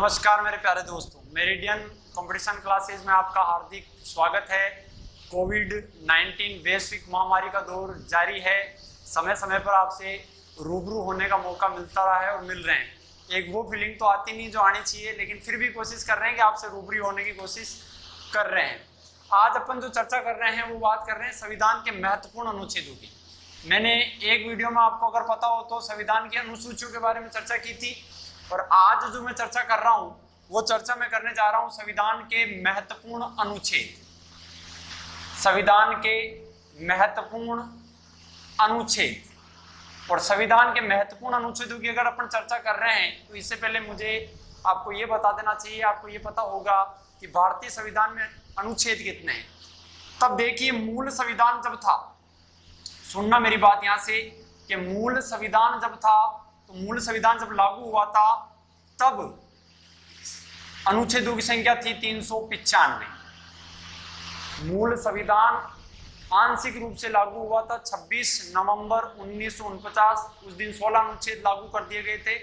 नमस्कार मेरे प्यारे दोस्तों, मेरिडियन कंपटीशन क्लासेस में आपका हार्दिक स्वागत है। कोविड-19 वैश्विक महामारी का दौर जारी है। समय समय पर आपसे रूबरू होने का मौका मिलता रहा है और मिल रहे हैं। एक वो फीलिंग तो आती नहीं जो आनी चाहिए, लेकिन फिर भी कोशिश कर रहे हैं कि आपसे रूबरू होने की कोशिश कर रहे हैं। आज अपन जो चर्चा कर रहे हैं वो बात कर रहे हैं संविधान के महत्वपूर्ण अनुच्छेदों की। मैंने एक वीडियो में आपको अगर पता हो तो संविधान की अनुसूचियों के बारे में चर्चा की थी, और आज जो मैं चर्चा कर रहा हूं वो चर्चा मैं करने जा रहा हूं संविधान के महत्वपूर्ण अनुच्छेद। संविधान के महत्वपूर्ण अनुच्छेद और संविधान के महत्वपूर्ण अनुच्छेदों की अगर अपन चर्चा कर रहे हैं तो इससे पहले मुझे आपको ये बता देना चाहिए, आपको ये पता होगा कि भारतीय संविधान में अनुच्छेद कितने हैं। तब देखिए, मूल संविधान जब था, सुनना मेरी बात यहां से, कि मूल संविधान जब था तो मूल संविधान जब लागू हुआ था तब अनुच्छेदों की संख्या थी 395। मूल संविधान आंशिक रूप से लागू हुआ था 26 नवंबर 1949। उस दिन 16 अनुच्छेद लागू कर दिए गए थे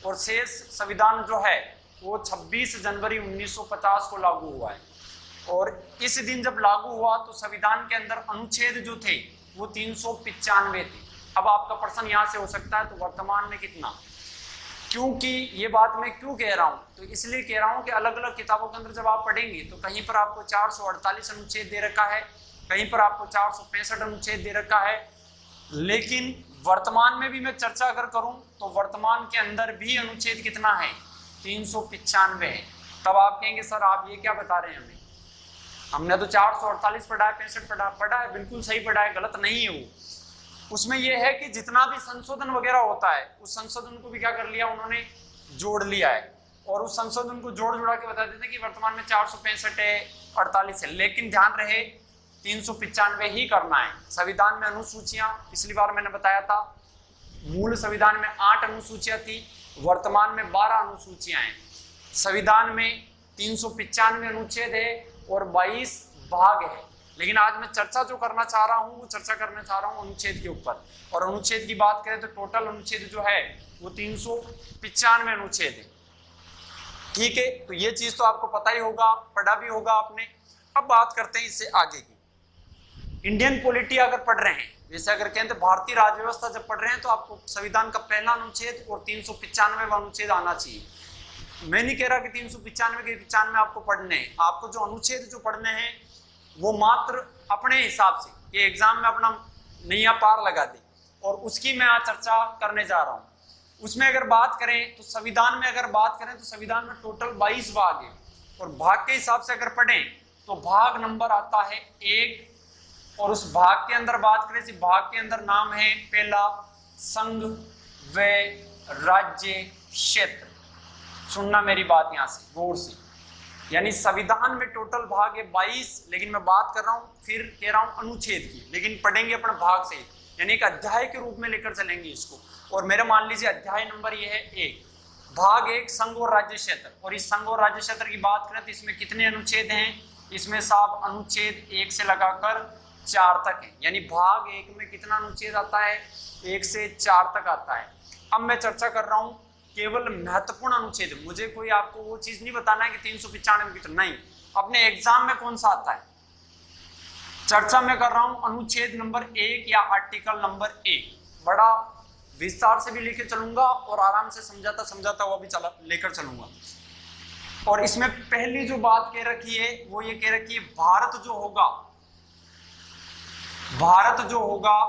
और शेष संविधान जो है वो 26 जनवरी 1950 को लागू हुआ है। और इस दिन जब लागू हुआ तो संविधान के अंदर अनुच्छेद जो थे वो 395 थे। अब आपका प्रश्न यहाँ से हो सकता है तो वर्तमान में कितना, क्योंकि ये बात मैं क्यों कह रहा हूँ, तो इसलिए कह रहा हूँ कि अलग अलग किताबों के अंदर जब आप पढ़ेंगे तो कहीं पर आपको 448 अनुच्छेद दे रखा है, कहीं पर आपको 465 अनुच्छेद दे रखा है। लेकिन वर्तमान में भी मैं चर्चा अगर करूं तो वर्तमान के अंदर भी अनुच्छेद कितना है, 395 है। तब आप कहेंगे सर आप ये क्या बता रहे हैं, हमने तो 448 पढ़ा है, 65 पढ़ा है, बिल्कुल सही पढ़ा है, गलत नहीं है वो। उसमें यह है कि जितना भी संशोधन वगैरह होता है उस संशोधन को भी क्या कर लिया उन्होंने, जोड़ लिया है। और उस संशोधन को जोड़ जुड़ा के बता देते हैं कि वर्तमान में 465 है, 48 है, लेकिन ध्यान रहे 395 ही करना है। संविधान में अनुसूचियां, पिछली बार मैंने बताया था, मूल संविधान में 8 अनुसूचियां थी, वर्तमान में 12 अनुसूचियां हैं। संविधान में 395 अनुच्छेद है और 22 भाग है। लेकिन आज मैं चर्चा जो करना चाह रहा हूँ वो चर्चा करना चाह रहा हूँ अनुच्छेद के ऊपर। और अनुच्छेद की बात करें तो टोटल अनुच्छेद जो है वो 395 अनुच्छेद है। ठीक है, तो ये चीज तो आपको पता ही होगा, पढ़ा भी होगा आपने। अब बात करते हैं इससे आगे की। इंडियन पॉलिटी अगर पढ़ रहे हैं, जैसे अगर कहें तो भारतीय राज्य व्यवस्था जब पढ़ रहे हैं तो आपको संविधान का पहला अनुच्छेद और 395वां अनुच्छेद आना चाहिए। मैं नहीं कह रहा कि 395 के 95 आपको पढ़ने हैं, आपको जो अनुच्छेद जो पढ़ने हैं वो मात्र अपने हिसाब से, ये एग्जाम में अपना नैया पार लगा दे, और उसकी मैं आज चर्चा करने जा रहा हूं। उसमें अगर बात करें तो संविधान में अगर बात करें तो संविधान में टोटल 22 भाग है, और भाग के हिसाब से अगर पढ़ें तो भाग नंबर आता है 1, और उस भाग के अंदर बात करें, इस भाग के अंदर नाम है पहला संघ व राज्य क्षेत्र। सुनना मेरी बात यहां से गौर से, यानी संविधान में टोटल भाग है 22, लेकिन मैं बात कर रहा हूं, फिर कह रहा हूं अनुच्छेद की, लेकिन पढ़ेंगे अपने भाग से, यानी एक अध्याय के रूप में लेकर चलेंगे इसको। और मेरा मान लीजिए अध्याय नंबर ये है 1, भाग 1 संघ और राज्य क्षेत्र। और इस संघ और राज्य क्षेत्र की बात करें तो इसमें कितने अनुच्छेद हैं, इसमें साहब अनुच्छेद 1 से लगाकर 4 तक है। यानी भाग 1 में कितना अनुच्छेद आता है, 1 से 4 तक आता है। अब मैं चर्चा कर रहा हूं केवल महत्वपूर्ण अनुच्छेद, मुझे कोई आपको वो चीज नहीं बताना है कि 395 कितना, नहीं, अपने एग्जाम में कौन सा आता है। चर्चा में कर रहा हूं अनुच्छेद नंबर 1 या आर्टिकल नंबर 1। बड़ा विस्तार से भी लेकर चलूंगा और आराम से समझाता हुआ भी लेकर चलूंगा। और इसमें पहली जो बात कह रखी है वो ये कह रखी है, भारत जो होगा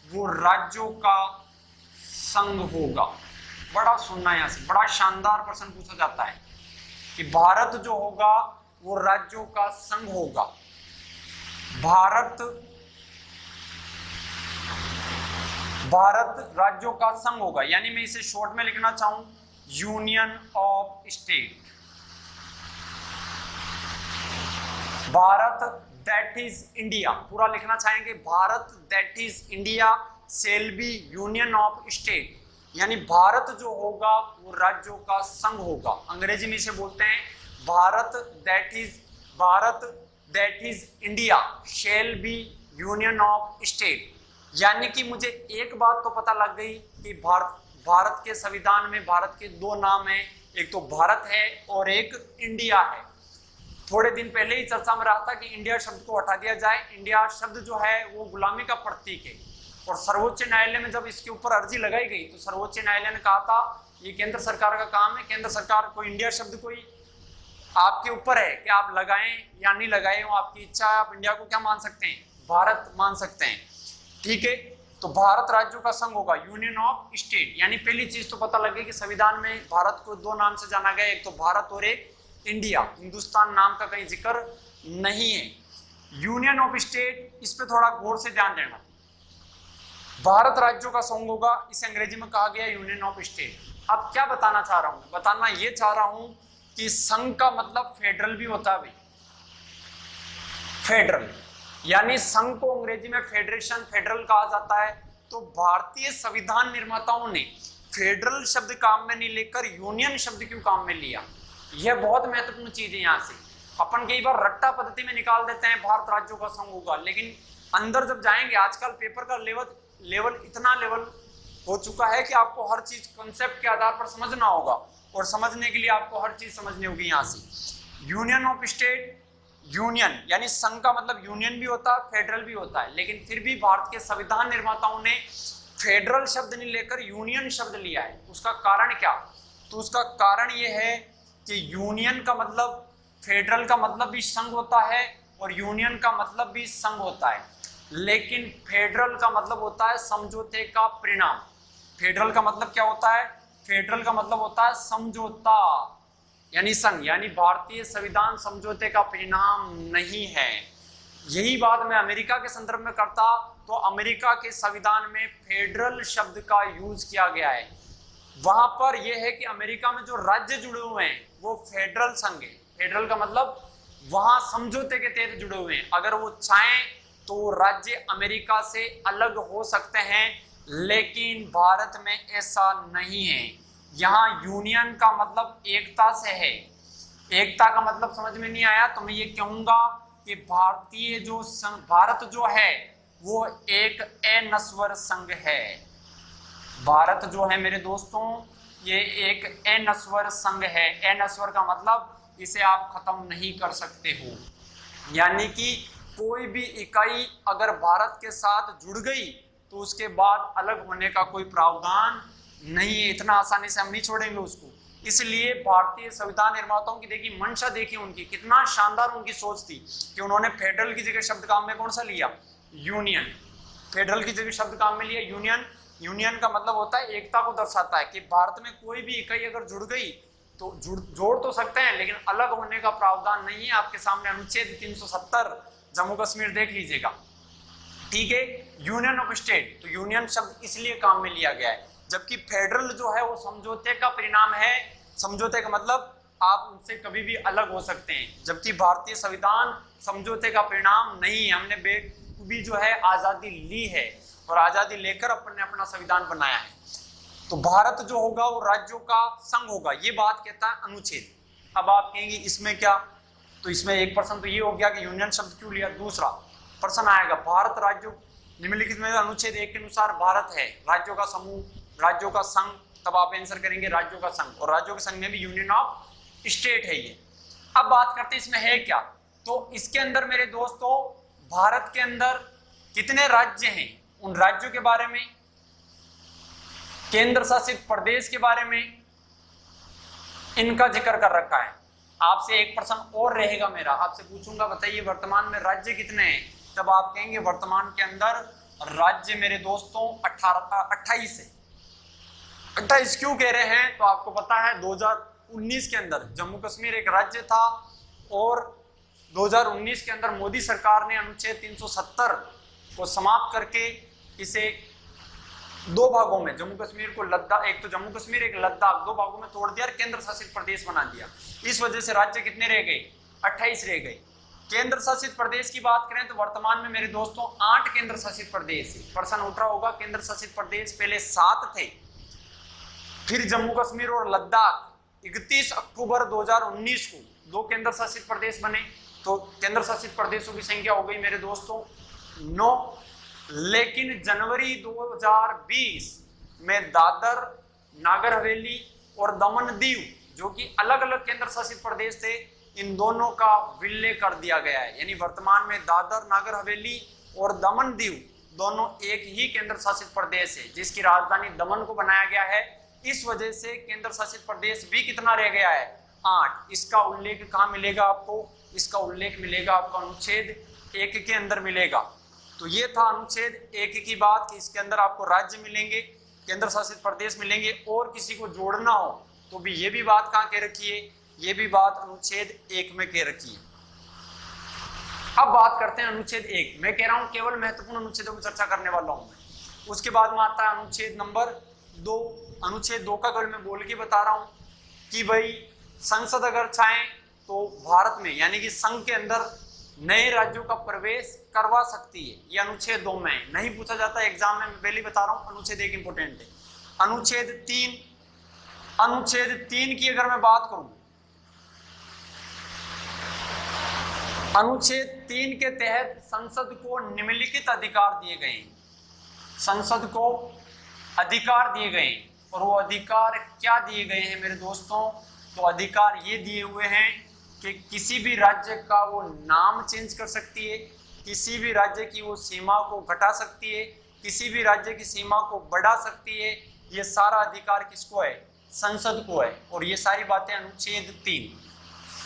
वो राज्यों का संघ होगा। बड़ा सुनना, यहां से बड़ा शानदार प्रश्न पूछा जाता है कि भारत जो होगा वो राज्यों का संघ होगा। भारत राज्यों का संघ होगा, यानी मैं इसे शॉर्ट में लिखना चाहूं union of state. Bharat that is India, पूरा लिखना चाहेंगे, Bharat that is India shall be union of state, यानी भारत जो होगा वो राज्यों का संघ होगा। अंग्रेजी में इसे बोलते हैं Bharat that is India shall be union of state. यानी कि मुझे एक बात तो पता लग गई कि भारत के संविधान में भारत के 2 नाम हैं, एक तो भारत है और एक इंडिया है। थोड़े दिन पहले ही चर्चा में रहा था कि इंडिया शब्द को हटा दिया जाए। इंडिया शब्द जो है वो गुलामी का प्रतीक है, और सर्वोच्च न्यायालय में जब इसके ऊपर अर्जी लगाई गई तो सर्वोच्च न्यायालय ने कहा था ये केंद्र सरकार का काम है, केंद्र सरकार को इंडिया शब्द कोई आपके ऊपर है कि आप लगाएं या नहीं लगाएं, वो आपकी इच्छा है। आप इंडिया को क्या मान सकते हैं, भारत मान सकते हैं, ठीक है। तो भारत राज्यों का संघ होगा, यूनियन ऑफ स्टेट। यानी पहली चीज तो पता लगे कि संविधान में भारत को दो नाम से जाना गया, एक तो भारत और एक इंडिया। हिंदुस्तान नाम का कहीं जिक्र नहीं है। यूनियन ऑफ स्टेट, इस पे थोड़ा गौर से ध्यान देना। भारत राज्यों का संघ होगा, इसे अंग्रेजी में कहा गया यूनियन ऑफ स्टेट। अब क्या बताना चाह रहा हूं, बताना ये चाह रहा हूं कि संघ का मतलब फेडरल भी होता है भाई, फेडरल, यानी संघ को अंग्रेजी में फेडरेशन, फेडरल कहा जाता है। तो भारतीय संविधान निर्माताओं ने फेडरल शब्द काम में नहीं लेकर यूनियन शब्द क्यों काम में लिया, यह बहुत महत्वपूर्ण चीज है। यहां से अपन कई बार रट्टा पद्धति में निकाल देते हैं भारत राज्यों का संघ होगा, लेकिन अंदर जब जाएंगे, आजकल पेपर का लेवल इतना लेवल हो चुका है कि आपको हर चीज कॉन्सेप्ट के आधार पर समझना होगा, और समझने के लिए आपको हर चीज समझनी होगी। यहां से यूनियन ऑफ स्टेट, यूनियन यानी संघ का मतलब यूनियन भी होता है, फेडरल भी होता है, लेकिन फिर भी भारत के संविधान निर्माताओं ने फेडरल शब्द नहीं लेकर यूनियन शब्द लिया है। उसका कारण क्या, तो उसका कारण यह है कि यूनियन का मतलब, फेडरल का मतलब भी संघ होता है और यूनियन का मतलब भी संघ होता है, लेकिन फेडरल का मतलब होता है समझौते का परिणाम। फेडरल का मतलब क्या होता है, फेडरल का मतलब होता है समझौता, यानी संघ, यानी भारतीय संविधान समझौते का परिणाम नहीं है। यही बात मैं अमेरिका के संदर्भ में करता तो अमेरिका के संविधान में फेडरल शब्द का यूज किया गया है। वहां पर यह है कि अमेरिका में जो राज्य जुड़े हुए हैं वो फेडरल संघ है। फेडरल का मतलब वहां समझौते के तहत जुड़े हुए हैं। अगर वो चाहें तो राज्य अमेरिका से अलग हो सकते हैं, लेकिन भारत में ऐसा नहीं है। यहाँ यूनियन का मतलब एकता से है। एकता का मतलब समझ में नहीं आया तो मैं ये कहूंगा कि भारतीय जो संघ, भारत जो है वो एक अनस्वर संघ है। भारत जो है मेरे दोस्तों ये एक अनस्वर संघ है। अनस्वर का मतलब इसे आप खत्म नहीं कर सकते हो, यानी कि कोई भी इकाई अगर भारत के साथ जुड़ गई तो उसके बाद अलग होने का कोई प्रावधान नहीं है। इतना आसानी से हम नहीं छोड़ेंगे उसको। इसलिए भारतीय संविधान निर्माताओं की देखिए मंशा, देखिए उनकी कितना शानदार उनकी सोच थी कि उन्होंने फेडरल की जगह शब्द काम में कौन सा लिया, यूनियन। फेडरल की जगह शब्द काम में लिया यूनियन। यूनियन का मतलब होता है एकता को दर्शाता है कि भारत में कोई भी इकाई अगर जुड़ गई तो जोड़ तो सकते हैं, लेकिन अलग होने का प्रावधान नहीं है। आपके सामने अनुच्छेद 370 जम्मू कश्मीर देख लीजिएगा, ठीक है। यूनियन ऑफ स्टेट, तो यूनियन शब्द इसलिए काम में लिया गया है, जबकि फेडरल जो है वो समझौते का परिणाम है। समझौते का मतलब आप उनसे कभी भी अलग हो सकते हैं, जबकि भारतीय संविधान समझौते का परिणाम नहीं है। हमने बेखूबी जो है आजादी ली है और आजादी लेकर अपन ने अपना संविधान बनाया है। तो भारत जो होगा वो राज्यों का संघ होगा, ये बात कहता है अनुच्छेद। अब आप कहेंगे इसमें क्या, तो इसमें एक प्रश्न तो ये हो गया कि यूनियन शब्द क्यों लिया। दूसरा प्रश्न आएगा भारत राज्यों, निम्नलिखित में अनुच्छेद 1 के अनुसार भारत है राज्यों का समूह, राज्यों का संघ, तब आप आंसर करेंगे राज्यों का संघ, और राज्यों के संघ में भी यूनियन ऑफ स्टेट है ये। अब बात करते हैं इसमें है क्या, तो इसके अंदर मेरे दोस्तों भारत के अंदर कितने राज्य हैं, उन राज्यों के बारे में, केंद्र शासित प्रदेश के बारे में इनका जिक्र कर रखा है। आपसे एक प्रश्न और रहेगा मेरा, आपसे पूछूंगा बताइए वर्तमान में राज्य कितने हैं, तब आप कहेंगे वर्तमान के अंदर राज्य मेरे दोस्तों 28 है। 28 क्यों कह रहे हैं, तो आपको पता है 2019 के अंदर जम्मू कश्मीर एक राज्य था, और 2019 के अंदर मोदी सरकार ने अनुच्छेद 370 को समाप्त करके इसे दो भागों में, जम्मू कश्मीर को लद्दाख, एक तो जम्मू कश्मीर एक लद्दाख, दो भागों में तोड़ दिया और केंद्र शासित प्रदेश बना दिया। इस वजह से राज्य कितने रह गए, 28 रह गए। केंद्र शासित प्रदेश की बात करें तो वर्तमान में मेरे दोस्तों 8 केंद्र शासित प्रदेश है। प्रश्न उठ रहा होगा केंद्र शासित प्रदेश पहले 7 थे, फिर जम्मू कश्मीर और लद्दाख 31 अक्टूबर 2019 को 2 केंद्र शासित प्रदेश बने। तो केंद्र शासित प्रदेशों की संख्या हो गई मेरे दोस्तों 9। लेकिन जनवरी 2020 में दादर, नागर हवेली और दमन दीव जो कि अलग अलग केंद्र शासित प्रदेश थे, इन दोनों का विलय कर दिया गया है। यानी वर्तमान में दादर नागर हवेली और दमन दीव दोनों एक ही केंद्र शासित प्रदेश है, जिसकी राजधानी दमन को बनाया गया है। इस वजह से केंद्र शासित प्रदेश भी कितना रह गया है, 8। इसका उल्लेख कहाँ मिलेगा आपको, इसका उल्लेख मिलेगा आपको अनुच्छेद 1 के अंदर मिलेगा। तो ये था अनुच्छेद 1 की बात कि इसके अंदर आपको राज्य मिलेंगे, केंद्र शासित प्रदेश मिलेंगे, और किसी को जोड़ना हो तो भी ये भी बात कहाँ कह रखी है, ये भी बात अनुच्छेद 1 में कह रखी है। अब बात करते हैं अनुच्छेद 1। मैं कह रहा हूं केवल महत्वपूर्ण अनुच्छेदों की चर्चा करने वाला हूं मैं। उसके बाद में आता है अनुच्छेद नंबर 2। अनुच्छेद 2 का केवल मैं बोल के बता रहा हूं कि भाई संसद अगर चाहे तो भारत में यानी कि संघ के अंदर नए राज्यों का प्रवेश करवा सकती है। ये अनुच्छेद 2 में नहीं पूछा जाता एग्जाम में, मैं पहले बता रहा हूं। अनुच्छेद 1 इंपोर्टेंट है। अनुच्छेद 3 की अगर मैं बात करूं, अनुच्छेद 3 के तहत संसद को निम्नलिखित अधिकार दिए गए हैं। संसद को अधिकार दिए गए हैं, और वो अधिकार क्या दिए गए हैं मेरे दोस्तों, तो अधिकार ये दिए हुए हैं कि किसी भी राज्य का वो नाम चेंज कर सकती है, किसी भी राज्य की वो सीमा को घटा सकती है, किसी भी राज्य की सीमा को बढ़ा सकती है। ये सारा अधिकार किसको है, संसद को है। और ये सारी बातें अनुच्छेद 3।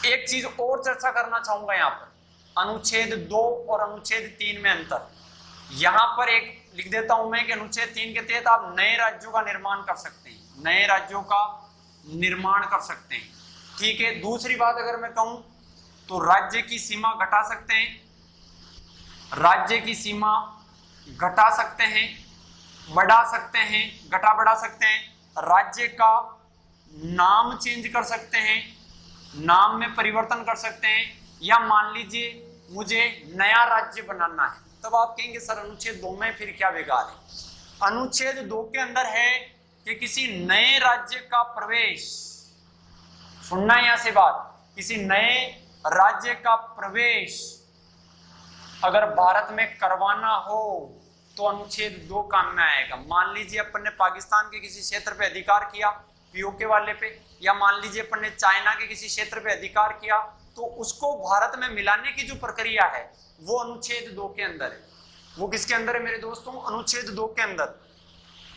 एक चीज और चर्चा करना चाहूंगा यहाँ पर, अनुच्छेद 2 और अनुच्छेद 3 में अंतर। यहां पर एक लिख देता हूं मैं कि अनुच्छेद 3 के तहत आप नए राज्यों का निर्माण कर सकते हैं, नए राज्यों का निर्माण कर सकते हैं। ठीक है। दूसरी बात अगर मैं कहूं तो राज्य की सीमा घटा सकते हैं, राज्य की सीमा घटा सकते हैं, बढ़ा सकते हैं, घटा बढ़ा सकते हैं। राज्य का नाम चेंज कर सकते हैं, नाम में परिवर्तन कर सकते हैं, या मान लीजिए मुझे नया राज्य बनाना है, तब आप कहेंगे सर अनुच्छेद 2 में फिर क्या बेकार है। अनुच्छेद 2 के अंदर है कि किसी नए राज्य का प्रवेश, सुनना है यहां से बात, किसी नए राज्य का प्रवेश अगर भारत में करवाना हो तो अनुच्छेद 2 काम में आएगा। मान लीजिए अपन ने पाकिस्तान के किसी क्षेत्र पे अधिकार किया, पीओके वाले पे, या मान लीजिए अपन ने चाइना के किसी क्षेत्र पे अधिकार किया, तो उसको भारत में मिलाने की जो प्रक्रिया है वो अनुच्छेद 2 के अंदर है। वो किसके अंदर है मेरे दोस्तों, अनुच्छेद 2 के अंदर।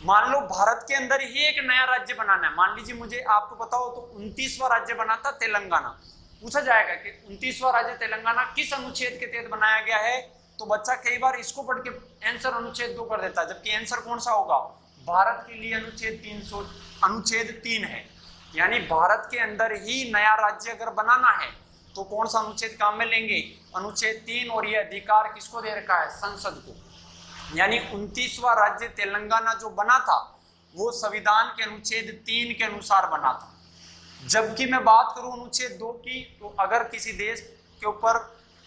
मान लो भारत के अंदर ही एक नया राज्य बनाना है, मान लीजिए मुझे, आपको पता हो तो 29वां राज्य बना था तेलंगाना। पूछा जाएगा कि 29वां राज्य तेलंगाना किस अनुच्छेद के तहत बनाया गया है, तो बच्चा कई बार इसको पढ़ के आंसर अनुच्छेद 2 कर देता है, जबकि आंसर कौन सा होगा, भारत के लिए अनुच्छेद 3 है। यानी भारत के अंदर ही नया राज्य अगर बनाना है तो कौन सा अनुच्छेद काम में लेंगे, अनुच्छेद 3। और ये अधिकार किसको दे रखा है, संसद को। यानी 29वां राज्य तेलंगाना जो बना था वो संविधान के अनुच्छेद 3 के अनुसार बना था। जबकि मैं बात करूं अनुच्छेद 2 की, तो अगर किसी देश के ऊपर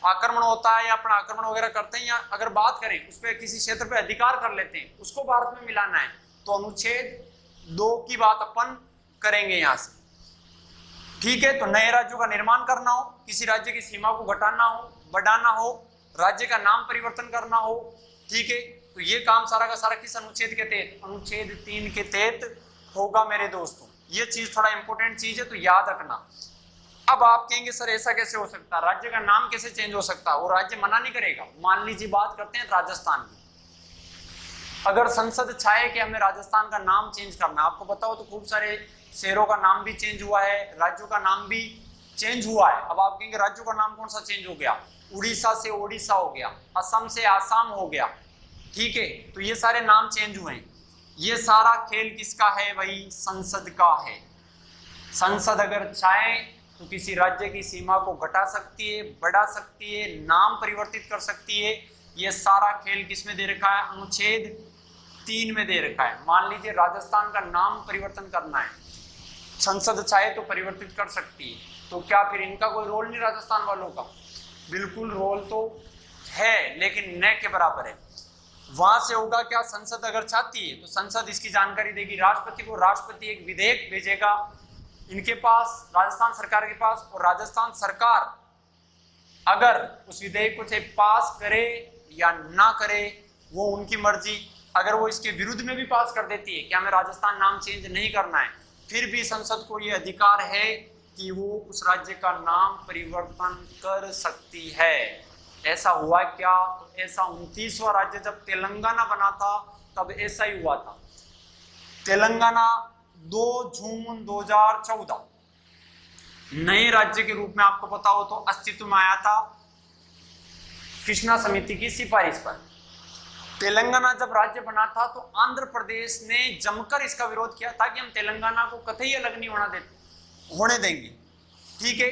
आक्रमण होता है या अपना आक्रमण वगैरह करते हैं, या अगर बात करें उस पर किसी क्षेत्र पे अधिकार कर लेते हैं, उसको भारत में मिलाना है, तो अनुच्छेद 2 की बात अपन करेंगे यहां से। ठीक है। तो नए राज्यों का निर्माण करना हो, किसी राज्य की सीमा को घटाना हो, बढ़ाना हो, राज्य का नाम परिवर्तन करना हो, ठीक है, तो ये काम सारा का सारा किस अनुच्छेद के तहत, अनुच्छेद 3 के तहत होगा मेरे दोस्तों। ये चीज थोड़ा इंपॉर्टेंट चीज है, तो याद रखना। अब आप कहेंगे सर ऐसा कैसे हो सकता है, राज्य का नाम कैसे चेंज हो सकता है, वो राज्य मना नहीं करेगा। मान लीजिए बात करते हैं राजस्थान की, अगर संसद चाहे कि हमें राजस्थान का नाम चेंज करना, आपको पता हो तो खूब सारे शहरों का नाम भी चेंज हुआ है, राज्यों का नाम भी चेंज हुआ है। अब आप कहेंगे राज्यों का नाम कौन सा चेंज हो गया, उड़ीसा से ओडिशा हो गया, असम से आसाम हो गया, ठीक है, तो ये सारे नाम चेंज हुए हैं। ये सारा खेल किसका है भाई, संसद का है। संसद अगर चाहे तो किसी राज्य की सीमा को घटा सकती है, बढ़ा सकती है, नाम परिवर्तित कर सकती है। ये सारा खेल किसमें दे रखा है, अनुच्छेद 3 में दे रखा है। मान लीजिए राजस्थान का नाम परिवर्तन करना है, संसद चाहे तो परिवर्तित कर सकती है, तो क्या फिर इनका कोई रोल नहीं राजस्थान वालों का? बिल्कुल रोल तो है, लेकिन न के बराबर है। वहां से होगा क्या, संसद अगर चाहती है तो संसद इसकी जानकारी देगी राष्ट्रपति को, राष्ट्रपति एक विधेयक भेजेगा इनके पास, राजस्थान सरकार के पास, और राजस्थान सरकार अगर उस विधेयक को चाहे पास करे या ना करे वो उनकी मर्जी। अगर वो इसके विरुद्ध में भी पास कर देती है कि हमें राजस्थान नाम चेंज नहीं करना है, फिर भी संसद को यह अधिकार है कि वो उस राज्य का नाम परिवर्तन कर सकती है। ऐसा हुआ क्या? तो ऐसा 29वां राज्य जब तेलंगाना बना था तब ऐसा ही हुआ था। तेलंगाना 2 जून 2014 नए राज्य के रूप में, आपको पता हो तो, अस्तित्व में आया था कृष्णा समिति की सिफारिश पर। तेलंगाना जब राज्य बना था तो आंध्र प्रदेश ने जमकर इसका विरोध किया था कि हम तेलंगाना को कतई अलग नहीं होने देंगे। ठीक है,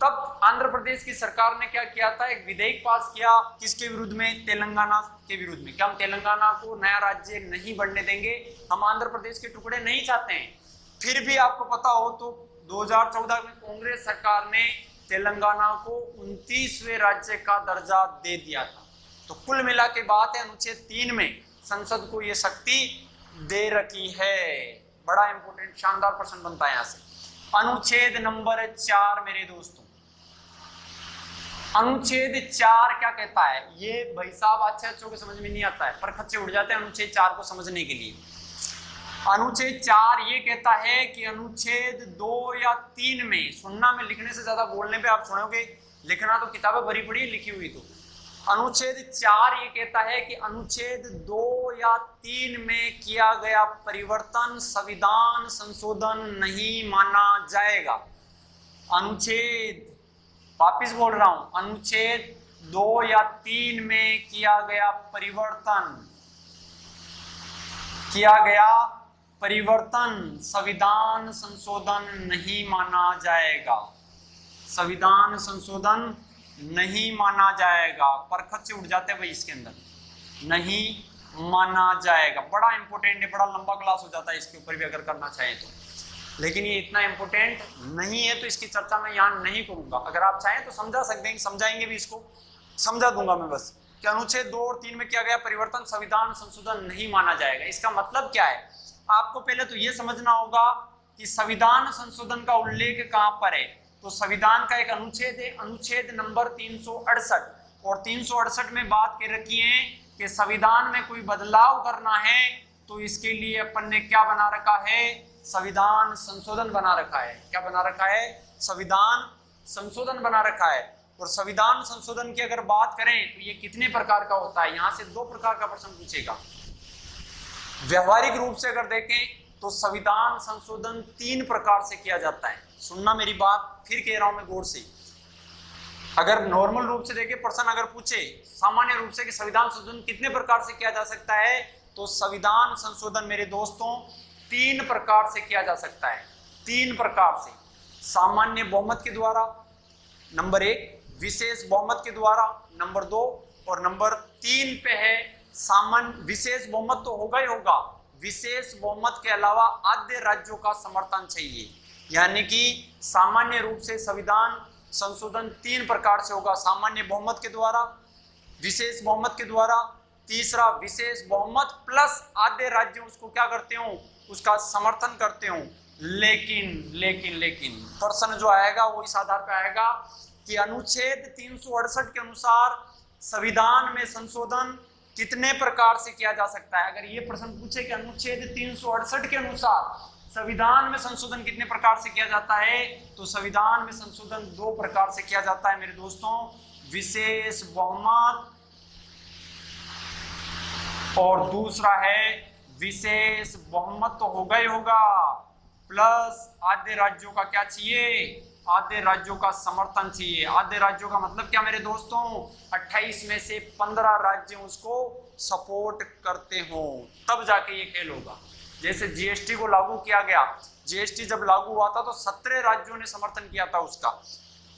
तब आंध्र प्रदेश की सरकार ने क्या किया था, एक विधेयक पास किया। किसके विरुद्ध में? तेलंगाना के विरुद्ध में। क्या हम तेलंगाना को नया राज्य नहीं बनने देंगे, हम आंध्र प्रदेश के टुकड़े नहीं चाहते हैं। फिर भी आपको पता हो तो 2014 में कांग्रेस सरकार ने तेलंगाना को 29वें राज्य का दर्जा दे दिया था। तो कुल मिला के बात है, अनुच्छेद 3 में संसद को यह शक्ति दे रखी है। बड़ा इंपॉर्टेंट शानदार प्रश्न बनता है यहां से। अनुच्छेद नंबर 4 मेरे दोस्तों, अनुच्छेद 4 क्या कहता है? ये भाई साहब अच्छे को समझ में नहीं आता है, पर खच्चे उड़ जाते हैं अनुच्छेद 4 को समझने के लिए। अनुच्छेद 4 ये कहता है कि अनुच्छेद 2 या 3 में, सुनना में लिखने से ज्यादा बोलने पे आप सुनोगे, लिखना तो किताबें भरी पड़ी लिखी हुई। तो अनुच्छेद 4 ये कहता है कि अनुच्छेद 2 या 3 में किया गया परिवर्तन संविधान संशोधन नहीं माना जाएगा। अनुच्छेद, वापिस बोल रहा हूं, अनुच्छेद 2 या 3 में किया गया परिवर्तन संविधान संशोधन नहीं माना जाएगा। संविधान संशोधन नहीं माना जाएगा। परखत से उठ जाते हैं भाई, इसके अंदर नहीं माना जाएगा। बड़ा इंपॉर्टेंट है, बड़ा लंबा क्लास हो जाता है इसके ऊपर भी अगर करना चाहें तो, लेकिन ये इतना इंपॉर्टेंट नहीं है तो इसकी चर्चा मैं यहाँ नहीं करूंगा। अगर आप चाहें तो समझा सकते हैं, समझाएंगे भी, इसको समझा दूंगा मैं बस कि अनुच्छेद 2 और 3 में किया गया परिवर्तन संविधान संशोधन नहीं माना जाएगा। इसका मतलब क्या है? आपको पहले तो ये समझना होगा कि संविधान संशोधन का उल्लेख कहां पर है। तो संविधान का एक अनुच्छेद है, अनुच्छेद नंबर 368, और 368 में बात कर रखी है कि संविधान में कोई बदलाव करना है तो इसके लिए अपन ने क्या बना रखा है? संविधान संशोधन बना रखा है। क्या बना रखा है? संविधान संशोधन बना रखा है। और संविधान संशोधन की अगर बात करें तो ये कितने प्रकार का होता है? यहां से 2 प्रकार का प्रश्न पूछेगा। व्यवहारिक रूप से अगर देखें तो संविधान संशोधन 3 प्रकार से किया जाता है। सुनना मेरी बात, फिर कह रहा हूं मैं गौर से। अगर नॉर्मल रूप से देखें, प्रश्न अगर पूछे सामान्य रूप से कि संविधान संशोधन कितने प्रकार से किया जा सकता है, तो संविधान संशोधन मेरे दोस्तों 3 प्रकार से किया जा सकता है। 3 प्रकार से। सामान्य बहुमत के द्वारा, नंबर 1, विशेष बहुमत के द्वारा, नंबर 2, और नंबर 3 पे है सामान्य। विशेष बहुमत तो होगा ही होगा, विशेष बहुमत के अलावा आद्य राज्यों का समर्थन चाहिए। यानी कि सामान्य रूप से संविधान संशोधन 3 प्रकार से होगा, सामान्य बहुमत के द्वारा, विशेष बहुमत के द्वारा, तीसरा विशेष बहुमत प्लस आधे राज्य उसको क्या करते हो, उसका समर्थन करते हो। लेकिन प्रश्न जो आएगा वो इस आधार पर आएगा कि अनुच्छेद 368 के अनुसार संविधान में संशोधन कितने प्रकार से किया जा सकता है। अगर ये प्रश्न पूछे कि अनुच्छेद 368 के अनुसार संविधान में संशोधन कितने प्रकार से किया जाता है, तो संविधान में संशोधन 2 प्रकार से किया जाता है मेरे दोस्तों, विशेष बहुमत और दूसरा है विशेष बहुमत तो होगा ही होगा, प्लस आधे राज्यों का क्या चाहिए, आधे राज्यों का समर्थन चाहिए। आधे राज्यों का मतलब क्या मेरे दोस्तों, 28 में से 15 राज्य उसको सपोर्ट करते हो, तब जाके ये खेल होगा। जैसे जीएसटी को लागू किया गया, जीएसटी जब लागू हुआ था तो 17 राज्यों ने समर्थन किया था उसका।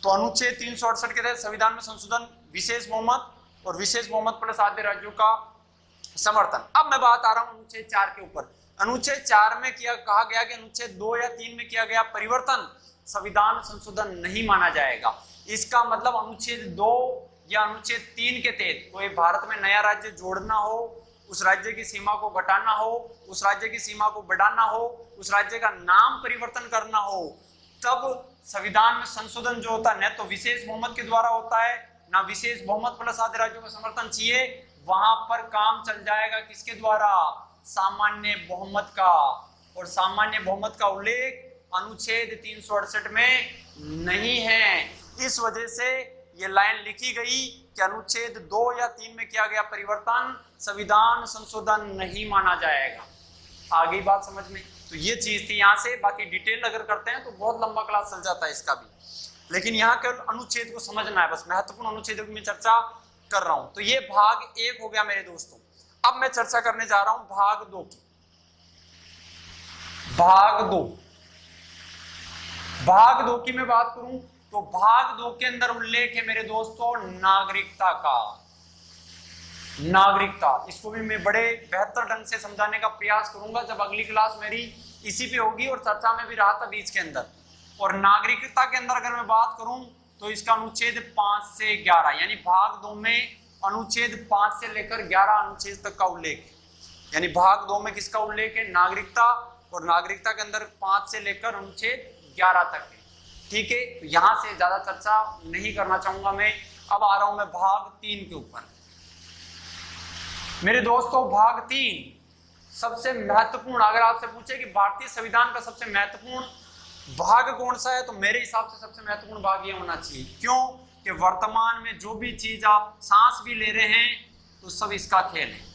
तो अनुच्छेद 368 के तहत संविधान में संशोधन, विशेष बहुमत और विशेष बहुमत प्लस आधे राज्यों का समर्थन। अब मैं बात आ रहा हूं अनुच्छेद 4 के ऊपर। अनुच्छेद 4 में कहा गया कि अनुच्छेद 2 या 3 में किया गया परिवर्तन संविधान संशोधन नहीं माना जाएगा। इसका मतलब अनुच्छेद 2 या अनुच्छेद 3 के तहत कोई भारत में नया राज्य जोड़ना हो, उस राज्य की सीमा को घटाना हो, उस राज्य की सीमा को बढ़ाना हो, उस राज्य का नाम परिवर्तन करना हो, तब संविधान में संशोधन जो होता है न तो विशेष बहुमत के द्वारा होता है, ना विशेष बहुमत प्लस आधे राज्यों का समर्थन चाहिए। वहां पर काम चल जाएगा किसके द्वारा, सामान्य बहुमत का। और सामान्य बहुमत का उल्लेख अनुच्छेद 368 में नहीं है। इस वजह से ये लाइन लिखी गई कि अनुच्छेद 2 या 3 में किया गया परिवर्तन संविधान संशोधन नहीं माना जाएगा। आगे बात समझ में? तो ये चीज थी यहाँ से। बाकी डिटेल अगर करते हैं तो बहुत लंबा क्लास चल जाता है इसका भी, लेकिन यहाँ केवल अनुच्छेद को समझना है, बस महत्वपूर्ण अनुच्छेदों की मैं चर्चा कर रहा हूं। तो ये भाग 1 हो गया मेरे दोस्तों। अब मैं चर्चा करने जा रहा हूं भाग 2 की। भाग 2 की मैं बात करूं तो भाग 2 के अंदर उल्लेख है मेरे दोस्तों नागरिकता का। नागरिकता, इसको भी मैं बड़े बेहतर ढंग से समझाने का प्रयास करूंगा जब अगली क्लास मेरी इसी पे होगी, और चर्चा में भी रहा था बीच के अंदर। और नागरिकता के अंदर अगर मैं बात करूं तो इसका अनुच्छेद 5 से 11 यानी भाग 2 में अनुच्छेद 5 से लेकर 11 अनुच्छेद तक का उल्लेख है। यानी भाग 2 में किसका उल्लेख है? नागरिकता। और नागरिकता के अंदर 5 से लेकर अनुच्छेद 11 तक है। ठीक है, तो यहां से ज्यादा चर्चा नहीं करना चाहूंगा मैं। अब आ रहा हूं मैं भाग 3 के ऊपर। मेरे दोस्तों भाग 3 सबसे महत्वपूर्ण, अगर आपसे पूछे कि भारतीय संविधान का सबसे महत्वपूर्ण भाग कौन सा है, तो मेरे हिसाब से सबसे महत्वपूर्ण भाग ये होना चाहिए। क्यों? कि वर्तमान में जो भी चीज आप सांस भी ले रहे हैं तो सब इसका खेल है।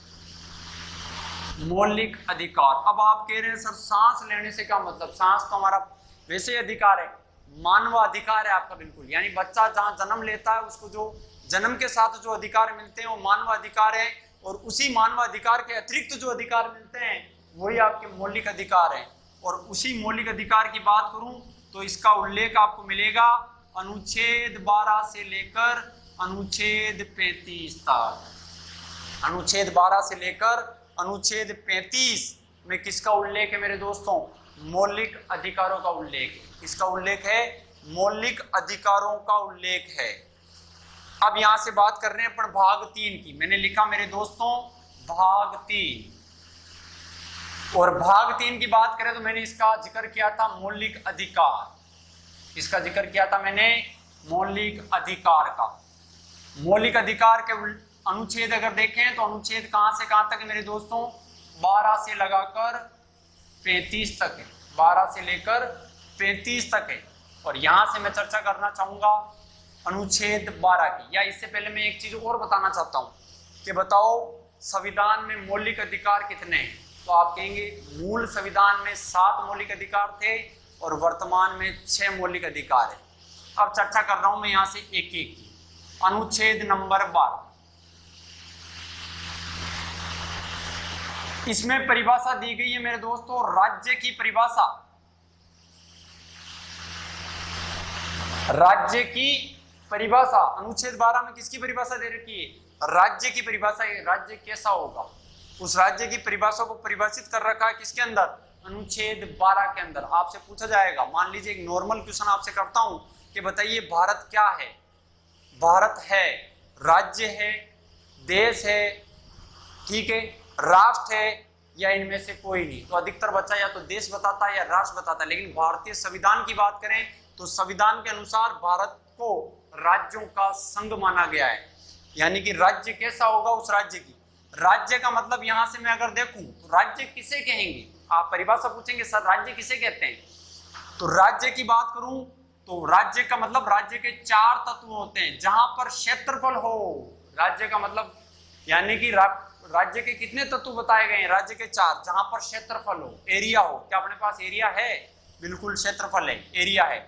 मौलिक अधिकार। अब आप कह रहे हैं सर सांस लेने से क्या मतलब? सांस तो हमारा वैसे अधिकार है, मानव अधिकार है आपका, बिल्कुल। यानी बच्चा जहां जन्म लेता है उसको जो जन्म के साथ जो अधिकार मिलते हैं वो मानव अधिकार है, और उसी मानव अधिकार के अतिरिक्त जो अधिकार मिलते हैं वही आपके मौलिक अधिकार हैं। और उसी मौलिक अधिकार की बात करूं तो इसका उल्लेख आपको मिलेगा अनुच्छेद 12 से लेकर अनुच्छेद 35 तक। अनुच्छेद 12 से लेकर अनुच्छेद 35 में किसका उल्लेख है मेरे दोस्तों? मौलिक अधिकारों का उल्लेख है। किसका उल्लेख है? मौलिक अधिकारों का उल्लेख है। अब यहां से बात कर रहे हैं अपन भाग 3 की। मैंने लिखा मेरे दोस्तों भाग 3, और भाग 3 की बात करें तो मैंने इसका जिक्र किया था मौलिक अधिकार। इसका जिक्र किया था मैंने मौलिक अधिकार का। मौलिक अधिकार के अनुच्छेद अगर देखें तो अनुच्छेद कहां से कहां तक है मेरे दोस्तों? 12 से लगाकर 35 तक है। 12 से लेकर 35 तक है। और यहां से मैं चर्चा करना चाहूंगा अनुच्छेद 12 की। या इससे पहले मैं एक चीज और बताना चाहता हूं कि बताओ संविधान में मौलिक अधिकार कितने हैं? तो आप कहेंगे मूल संविधान में 7 मौलिक अधिकार थे और वर्तमान में 6 मौलिक अधिकार है। अब चर्चा कर रहा हूं मैं यहां से एक एक की। अनुच्छेद नंबर 12, इसमें परिभाषा दी गई है मेरे दोस्तों राज्य की परिभाषा। राज्य की परिभाषा अनुच्छेद 12 में किसकी परिभाषा दे रखी है? राज्य की परिभाषा। राज्य कैसा होगा उस राज्य की परिभाषा को परिभाषित कर रखा है किसके अंदर? अनुच्छेद 12 के अंदर। आपसे पूछा जाएगा, मान लीजिए एक नॉर्मल क्वेश्चन आपसे करता हूं कि बताइए भारत क्या है? भारत है, राज्य है, देश है, ठीक है, राष्ट्र है, या इनमें से कोई नहीं? तो अधिकतर बच्चा या तो देश बताता है या राष्ट्र बताता है। लेकिन भारतीय संविधान की बात करें तो संविधान के अनुसार भारत को राज्यों का संघ माना गया है। यानी कि राज्य कैसा होगा उस राज्य की? राज्य का मतलब यहां से मैं अगर देखूं तो राज्य किसे कहेंगे? आप परिभाषा पूछेंगे सर राज्य किसे कहते हैं, तो राज्य की बात करूं तो राज्य का मतलब राज्य के 4 तत्व होते हैं जहां पर क्षेत्रफल हो। राज्य का मतलब यानी कि राज्य के कितने तत्व बताए गए हैं? राज्य के 4, जहां पर क्षेत्रफल हो, एरिया हो। क्या अपने पास एरिया है? बिल्कुल क्षेत्रफल है, एरिया है।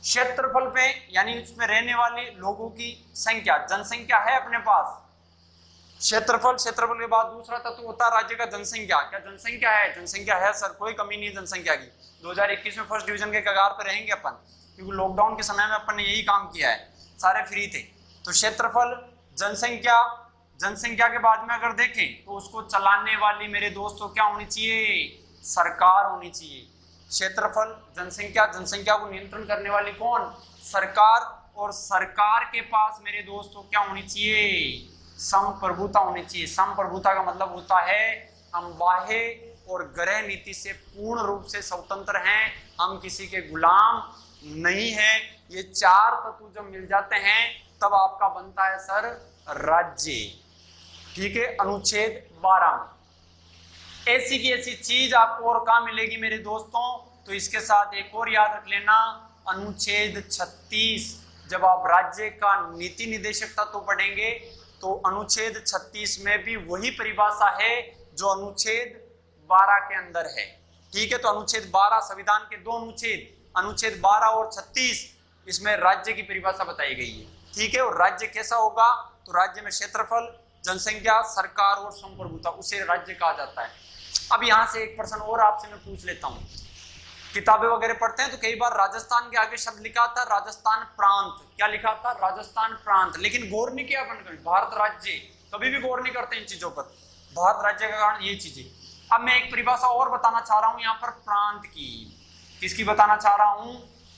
क्षेत्रफल पे यानी उसमें रहने वाले लोगों की संख्या, जनसंख्या है अपने पास। क्षेत्रफल, क्षेत्रफल के बाद दूसरा तत्व होता है राज्य का जनसंख्या। क्या जनसंख्या है? जनसंख्या है सर, कोई कमी नहीं है जनसंख्या की। 2021 में फर्स्ट डिवीजन के कगार पर रहेंगे अपन, क्योंकि लॉकडाउन के समय में अपन ने यही काम किया है, सारे फ्री थे। तो क्षेत्रफल, जनसंख्या, जनसंख्या के बाद में अगर देखें तो उसको चलाने वाली मेरे दोस्तों क्या होनी चाहिए? सरकार होनी चाहिए। क्षेत्रफल, जनसंख्या, जनसंख्या को नियंत्रण करने वाली कौन? सरकार। और सरकार के पास मेरे दोस्तों क्या होनी चाहिए? संप्रभुता होनी चाहिए। संप्रभुता का मतलब होता है हम बाह्य और गृह नीति से पूर्ण रूप से स्वतंत्र हैं, हम किसी के गुलाम नहीं हैं। ये 4 तत्व जब मिल जाते हैं तब आपका बनता है सर राज्य। ठीक है, अनुच्छेद 12 में। ऐसी की ऐसी चीज आपको और कहाँ मिलेगी मेरे दोस्तों? तो इसके साथ एक और याद रख लेना, अनुच्छेद 36। जब आप राज्य का नीति निदेशक तत्व पढ़ेंगे तो अनुच्छेद 36 में भी वही परिभाषा है जो अनुच्छेद 12 के अंदर है। ठीक है, तो अनुच्छेद 12 संविधान के दो अनुच्छेद, अनुच्छेद 12 और 36, इसमें राज्य की परिभाषा बताई गई है। ठीक है, और राज्य कैसा होगा? तो राज्य में क्षेत्रफल, जनसंख्या, सरकार और संप्रभुता, उसे राज्य कहा जाता है। अब यहां से एक प्रश्न और आपसे मैं पूछ लेता हूं। किताबें वगैरह पढ़ते हैं तो कई बार राजस्थान के आगे शब्द लिखा था राजस्थान प्रांत। क्या लिखा था? राजस्थान प्रांत। लेकिन गौर नहीं किया अपन कभी, भारत राज्य, कभी भी गौर नहीं करते इन चीजों पर। भारत राज्य का कारण ये चीजें। अब मैं एक परिभाषा और बताना चाह रहा हूं यहाँ पर प्रांत की। किसकी बताना चाह रहा हूं?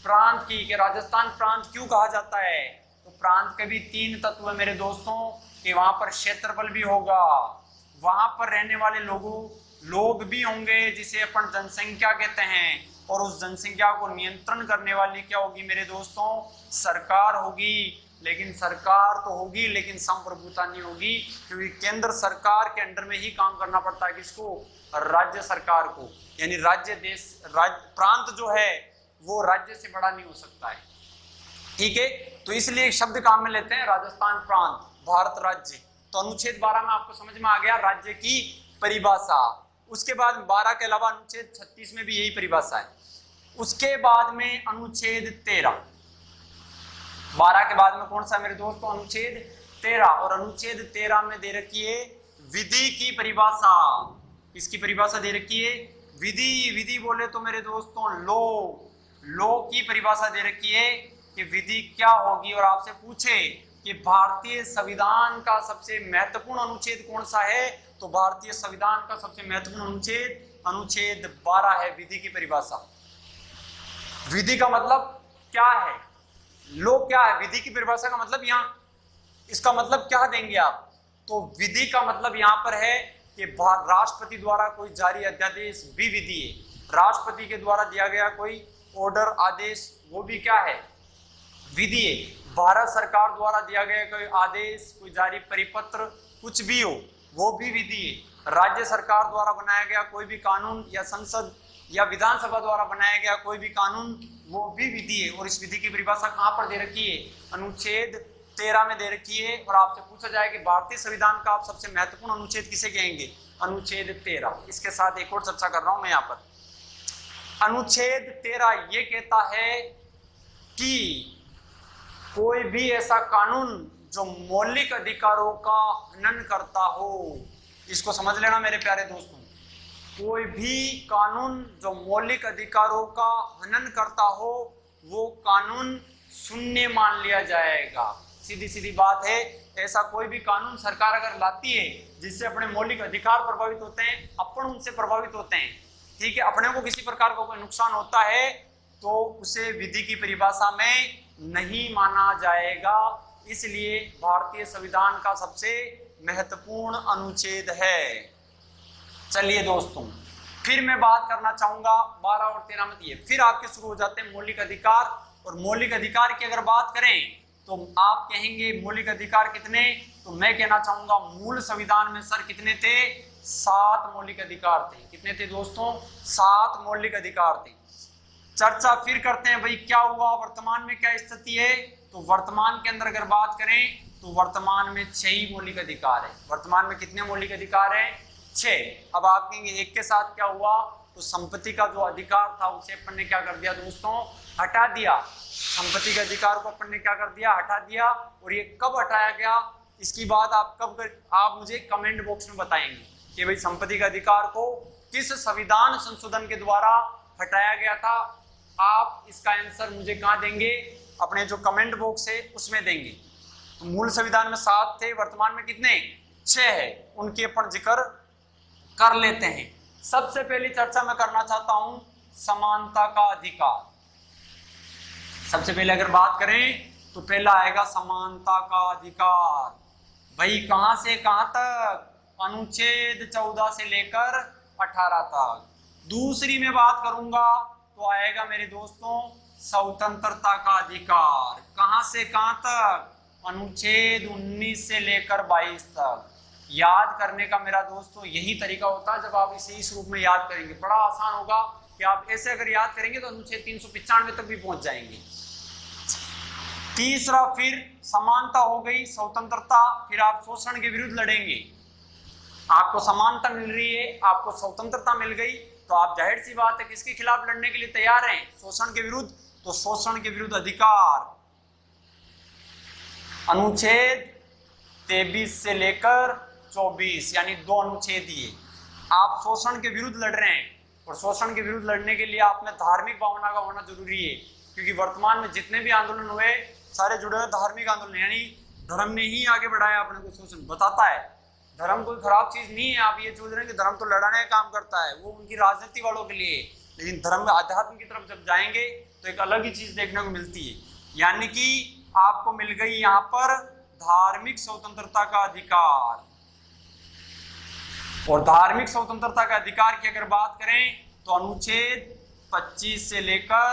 प्रांत की। कि राजस्थान प्रांत क्यों कहा जाता है? तो प्रांत के भी तीन तत्व है मेरे दोस्तों, कि वहां पर क्षेत्रफल भी होगा, वहां पर रहने वाले लोग भी होंगे जिसे अपन जनसंख्या कहते हैं, और उस जनसंख्या को नियंत्रण करने वाली क्या होगी मेरे दोस्तों? सरकार होगी। लेकिन सरकार तो होगी लेकिन संप्रभुता नहीं होगी, क्योंकि केंद्र सरकार के अंडर में ही काम करना पड़ता है। किसको? राज्य सरकार को। यानी राज्य देश प्रांत जो है वो राज्य से बड़ा नहीं हो सकता है। ठीक है, तो इसलिए शब्द काम में लेते हैं राजस्थान प्रांत, भारत राज्य। तो अनुच्छेद 12 में आपको समझ में आ गया राज्य की परिभाषा। उसके बाद 12 के अलावा अनुच्छेद 36 में भी यही परिभाषा है। उसके बाद में अनुच्छेद 13, 12 के बाद में कौन सा मेरे दोस्तों? अनुच्छेद 13। और अनुच्छेद 13 में दे रखी है विधि की परिभाषा। किसकी परिभाषा दे रखी है? विधि। विधि बोले तो मेरे दोस्तों लो की परिभाषा दे रखी है कि विधि क्या होगी। और आपसे पूछे कि भारतीय संविधान का सबसे महत्वपूर्ण अनुच्छेद कौन सा है, तो भारतीय संविधान का सबसे महत्वपूर्ण अनुच्छेद 12 है, विधि की परिभाषा। विधि का मतलब क्या है? लो क्या है? विधि की परिभाषा का मतलब यहाँ, इसका मतलब क्या देंगे आप? तो विधि का मतलब यहाँ पर है कि राष्ट्रपति द्वारा कोई जारी अध्यादेश भी विधि है। राष्ट्रपति के द्वारा दिया गया कोई ऑर्डर, आदेश, वो भी क्या है? विधि है। भारत सरकार द्वारा दिया गया कोई आदेश, कोई जारी परिपत्र, कुछ भी हो, वो भी विधि है। राज्य सरकार द्वारा बनाया गया कोई भी कानून, या संसद या विधानसभा द्वारा बनाया गया कोई भी कानून, वो भी विधि है। और इस विधि की परिभाषा कहाँ पर दे रखी है? अनुच्छेद 13 में दे रखी है। और आपसे पूछा जाए कि भारतीय संविधान का आप सबसे महत्वपूर्ण अनुच्छेद किसे कहेंगे? अनुच्छेद 13। इसके साथ एक और चर्चा कर रहा हूं मैं यहाँ पर। अनुच्छेद 13 ये कहता है कि कोई भी ऐसा कानून जो मौलिक अधिकारों का हनन करता हो, इसको समझ लेना मेरे प्यारे दोस्तों, कोई भी कानून जो मौलिक अधिकारों का हनन करता हो वो कानून शून्य मान लिया जाएगा। सीधी सीधी बात है। ऐसा कोई भी कानून सरकार अगर लाती है जिससे अपने मौलिक अधिकार प्रभावित होते हैं, अपन उनसे प्रभावित होते हैं, ठीक है, अपने को किसी प्रकार का कोई नुकसान होता है, तो उसे विधि की परिभाषा में नहीं माना जाएगा। इसलिए भारतीय संविधान का सबसे महत्वपूर्ण अनुच्छेद है। चलिए दोस्तों, फिर मैं बात करना चाहूंगा 12 और 13 में दिए, फिर आपके शुरू हो जाते हैं मौलिक अधिकार। और मौलिक अधिकार की अगर बात करें तो आप कहेंगे मौलिक अधिकार कितने? तो मैं कहना चाहूंगा मूल संविधान में सर कितने थे? 7 मौलिक अधिकार थे। कितने थे दोस्तों? 7 मौलिक अधिकार थे। चर्चा फिर करते हैं भाई क्या हुआ, वर्तमान में क्या स्थिति है। तो वर्तमान के अंदर अगर बात करें तो वर्तमान में 6 ही मौलिक अधिकार है। वर्तमान में कितने मौलिक अधिकार हैं? 6। अब आप कहेंगे एक के साथ क्या हुआ? तो संपत्ति का जो अधिकार था उसे अपन ने क्या कर दिया दोस्तों? हटा दिया। संपत्ति के अधिकार को अपन ने क्या कर दिया? हटा दिया। और ये कब हटाया गया, इसकी बात आप मुझे कमेंट बॉक्स में बताएंगे कि भाई संपत्ति के अधिकार को किस संविधान संशोधन के द्वारा हटाया गया था। आप इसका आंसर मुझे कहाँ देंगे? अपने जो कमेंट बॉक्स है उसमें देंगे। तो मूल संविधान में 7 थे, वर्तमान में कितने? 6 है। उनके अपन जिक्र कर लेते हैं। सबसे पहली चर्चा मैं करना चाहता हूं समानता का अधिकार। सबसे पहले अगर बात करें तो पहला आएगा समानता का अधिकार। भाई कहां से कहां तक? अनुच्छेद 14 से लेकर 18 तक। दूसरी में बात करूंगा तो आएगा मेरे दोस्तों स्वतंत्रता का अधिकार। कहां से कहां तक? अनुच्छेद 19 से लेकर 22 तक। याद करने का मेरा दोस्तों यही तरीका होता है। जब आप इसे इस रूप में याद करेंगे बड़ा आसान होगा कि आप ऐसे अगर याद करेंगे तो अनुच्छेद 395 तक भी पहुंच जाएंगे। तीसरा, फिर समानता हो गई, स्वतंत्रता, फिर आप शोषण के विरुद्ध लड़ेंगे। आपको समानता मिल रही है, आपको स्वतंत्रता मिल गई, तो आप जाहिर सी बात है किसके खिलाफ लड़ने के लिए तैयार हैं? शोषण के विरुद्ध। तो शोषण के विरुद्ध अधिकार, अनुच्छेद 23 से लेकर 24 यानी 2 अनुच्छेद दिए। आप शोषण के विरुद्ध लड़ रहे हैं, और शोषण के विरुद्ध लड़ने के लिए आप में धार्मिक भावना का होना जरूरी है, क्योंकि वर्तमान में जितने भी आंदोलन हुए सारे जुड़े हुए धार्मिक आंदोलन, यानी धर्म ने ही आगे बढ़ाया अपने को। शोषण बताता है धर्म कोई खराब चीज नहीं है। आप ये सोच रहे हैं कि धर्म तो लड़ाने का काम करता है, वो उनकी राजनीति वालों के लिए, लेकिन धर्म में अध्यात्म की तरफ जब जाएंगे तो एक अलग ही चीज देखने को मिलती है। यानी कि आपको मिल गई यहाँ पर धार्मिक स्वतंत्रता का अधिकार। और धार्मिक स्वतंत्रता का अधिकार की अगर बात करें तो अनुच्छेद 25 से लेकर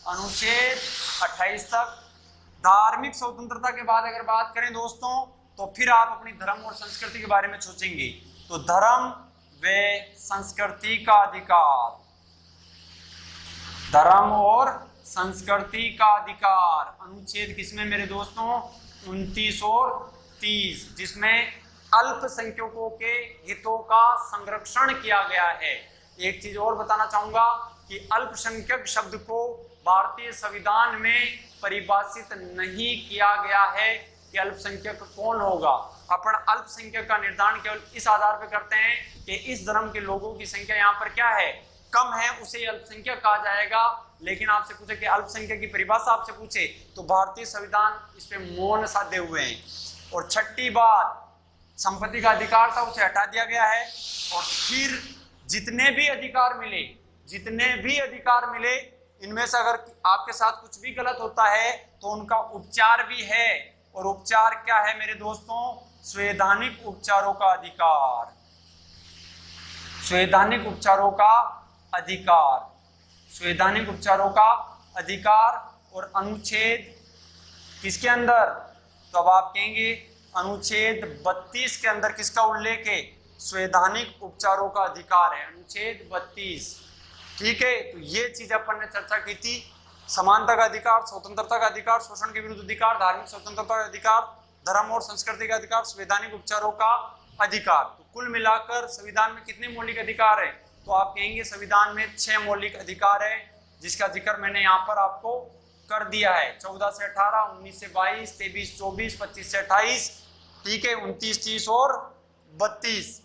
अनुच्छेद 28 तक। धार्मिक स्वतंत्रता के बाद अगर बात करें दोस्तों, तो फिर आप अपनी धर्म और संस्कृति के बारे में सोचेंगे। तो धर्म व संस्कृति का अधिकार, धर्म और संस्कृति का अधिकार, अनुच्छेद किसमें मेरे दोस्तों? 29 और 30, जिसमें अल्पसंख्यकों के हितों का संरक्षण किया गया है। एक चीज और बताना चाहूंगा कि अल्पसंख्यक शब्द को भारतीय संविधान में परिभाषित नहीं किया गया है कि अल्पसंख्यक कौन होगा। अपन अल्पसंख्यक का निर्धारण केवल इस आधार पर करते हैं कि इस धर्म के लोगों की संख्या यहाँ पर क्या है, कम है, उसे अल्पसंख्यक कहा जाएगा। लेकिन आपसे पूछे कि अल्पसंख्यक की परिभाषा आपसे पूछे तो भारतीय संविधान इस पे मौन साधे हुए हैं। और छठी बात, संपत्ति का अधिकार था उसे हटा दिया गया है। और फिर जितने भी अधिकार मिले, इनमें से अगर आपके साथ कुछ भी गलत होता है तो उनका उपचार भी है। और उपचार क्या है मेरे दोस्तों? संवैधानिक उपचारों का अधिकार, संवैधानिक उपचारों का अधिकार, संवैधानिक उपचारों का अधिकार। और अनुच्छेद किसके अंदर? तो अब आप कहेंगे अनुच्छेद 32 के अंदर किसका उल्लेख है? संवैधानिक उपचारों का अधिकार है, अनुच्छेद 32। ठीक है, तो ये चीज अपन ने चर्चा की थी। समानता का अधिकार, स्वतंत्रता का अधिकार, शोषण के विरुद्ध अधिकार, धार्मिक स्वतंत्रता का अधिकार, धर्म और संस्कृति का अधिकार, संवैधानिक उपचारों का अधिकार। तो कुल मिलाकर संविधान में कितने मौलिक अधिकार है? तो आप कहेंगे संविधान में 6 मौलिक अधिकार है, जिसका जिक्र मैंने यहाँ पर आपको कर दिया है। 14 से 18, 19 से 22, 23, 24, 25 से 28, ठीक है, 29, 30 और 32।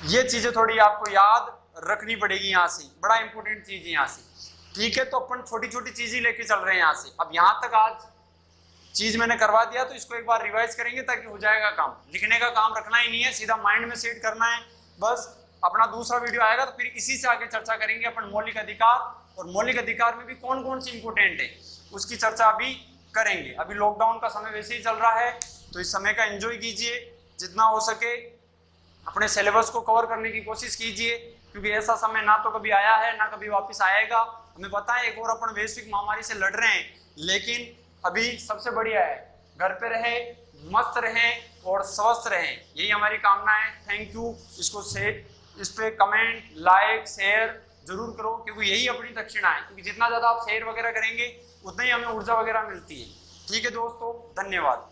ये चीजें थोड़ी आपको याद रखनी पड़ेगी यहाँ से, बड़ा इंपॉर्टेंट चीज है यहाँ से। ठीक है, तो अपन छोटी छोटी चीजें लेके चल रहे हैं यहाँ से। अब यहाँ तक आज चीज मैंने करवा दिया, तो इसको एक बार रिवाइज करेंगे ताकि हो जाएगा काम। लिखने का काम रखना ही नहीं है, सीधा माइंड में सेट करना है बस। अपना दूसरा वीडियो आएगा तो फिर इसी से आगे चर्चा करेंगे अपन मौलिक अधिकार, और मौलिक अधिकार में भी कौन कौन सी इंपोर्टेंट है उसकी चर्चा अभी करेंगे। अभी लॉकडाउन का समय वैसे ही चल रहा है, तो इस समय का एंजॉय कीजिए, जितना हो सके अपने सिलेबस को कवर करने की कोशिश कीजिए, क्योंकि ऐसा समय ना तो कभी आया है ना कभी वापस आएगा। हमें पता है एक और अपन वैश्विक महामारी से लड़ रहे हैं, लेकिन अभी सबसे बढ़िया है घर पे रहे, मस्त रहें और स्वस्थ रहें, यही हमारी कामना है। Thank you. इसको इस पे कमेंट, लाइक, शेयर जरूर करो, क्योंकि यही अपनी दक्षिणा है। क्योंकि जितना ज्यादा आप शेयर वगैरह करेंगे उतना ही हमें ऊर्जा वगैरह मिलती है। ठीक है दोस्तों, धन्यवाद।